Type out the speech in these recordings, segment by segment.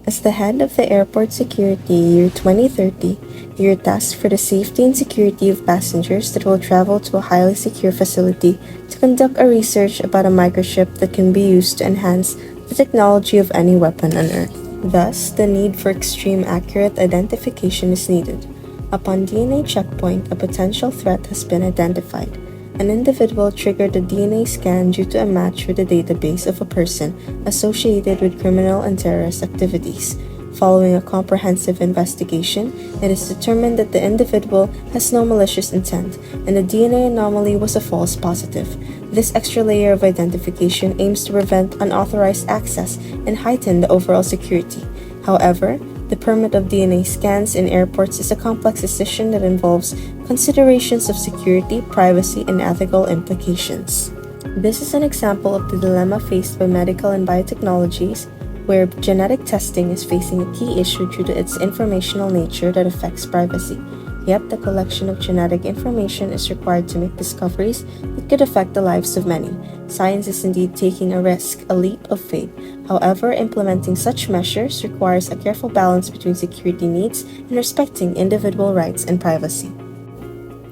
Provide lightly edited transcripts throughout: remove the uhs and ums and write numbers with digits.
As the head of the Airport Security Year 2030, you're tasked for the safety and security of passengers that will travel to a highly secure facility to conduct a research about a microchip that can be used to enhance the technology of any weapon on Earth. Thus, the need for extreme accurate identification is needed. Upon DNA checkpoint, a potential threat has been identified. An individual triggered a DNA scan due to a match with the database of a person associated with criminal and terrorist activities. Following a comprehensive investigation, it is determined that the individual has no malicious intent, and the DNA anomaly was a false positive. This extra layer of identification aims to prevent unauthorized access and heighten the overall security. However, the permit of DNA scans in airports is a complex decision that involves considerations of security, privacy, and ethical implications. This is an example of the dilemma faced by medical and biotechnologies, where genetic testing is facing a key issue due to its informational nature that affects privacy. Yet, the collection of genetic information is required to make discoveries that could affect the lives of many. Science is indeed taking a risk, a leap of faith. However, implementing such measures requires a careful balance between security needs and respecting individual rights and privacy.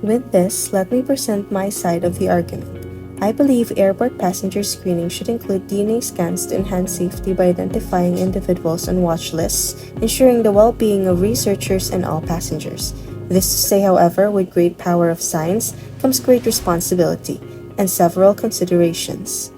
With this, let me present my side of the argument. I believe airport passenger screening should include DNA scans to enhance safety by identifying individuals on watch lists, ensuring the well-being of researchers and all passengers. This to say, however, with great power of science comes great responsibility and several considerations.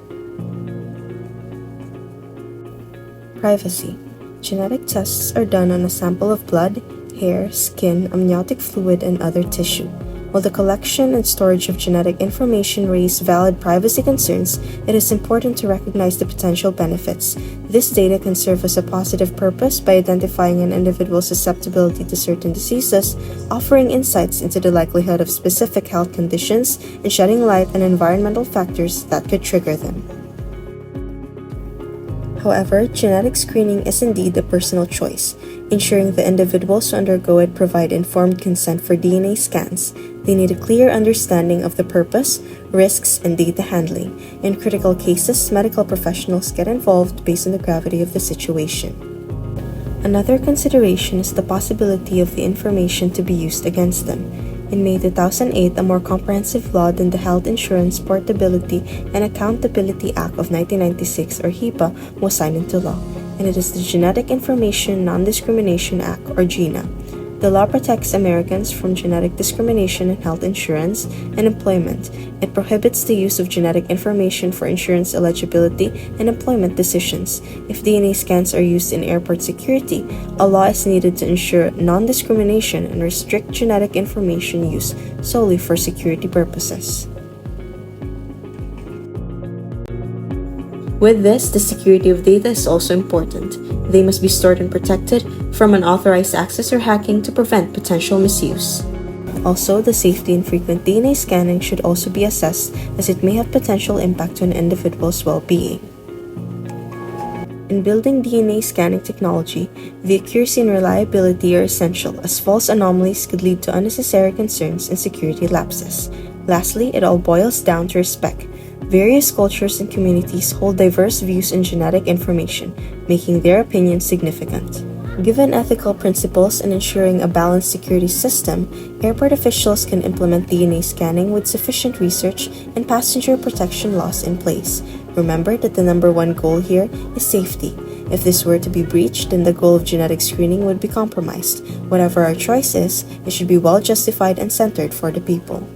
Privacy. Genetic tests are done on a sample of blood, hair, skin, amniotic fluid, and other tissue. While the collection and storage of genetic information raise valid privacy concerns, it is important to recognize the potential benefits. This data can serve as a positive purpose by identifying an individual's susceptibility to certain diseases, offering insights into the likelihood of specific health conditions, and shedding light on environmental factors that could trigger them. However, genetic screening is indeed a personal choice, ensuring the individuals who undergo it provide informed consent for DNA scans. They need a clear understanding of the purpose, risks, and data handling. In critical cases, medical professionals get involved based on the gravity of the situation. Another consideration is the possibility of the information to be used against them. In May 2008, a more comprehensive law than the Health Insurance Portability and Accountability Act of 1996, or HIPAA, was signed into law, and it is the Genetic Information Non-Discrimination Act, or GINA. The law protects Americans from genetic discrimination in health insurance and employment. It prohibits the use of genetic information for insurance eligibility and employment decisions. If DNA scans are used in airport security, a law is needed to ensure non-discrimination and restrict genetic information use solely for security purposes. With this, the security of data is also important. They must be stored and protected from unauthorized access or hacking to prevent potential misuse. Also, the safety and frequent DNA scanning should also be assessed, as it may have potential impact to an individual's well-being. In building DNA scanning technology, the accuracy and reliability are essential, as false anomalies could lead to unnecessary concerns and security lapses. Lastly, it all boils down to respect. Various cultures and communities hold diverse views in genetic information, making their opinions significant. Given ethical principles and ensuring a balanced security system, airport officials can implement DNA scanning with sufficient research and passenger protection laws in place. Remember that the number one goal here is safety. If this were to be breached, then the goal of genetic screening would be compromised. Whatever our choice is, it should be well justified and centered for the people.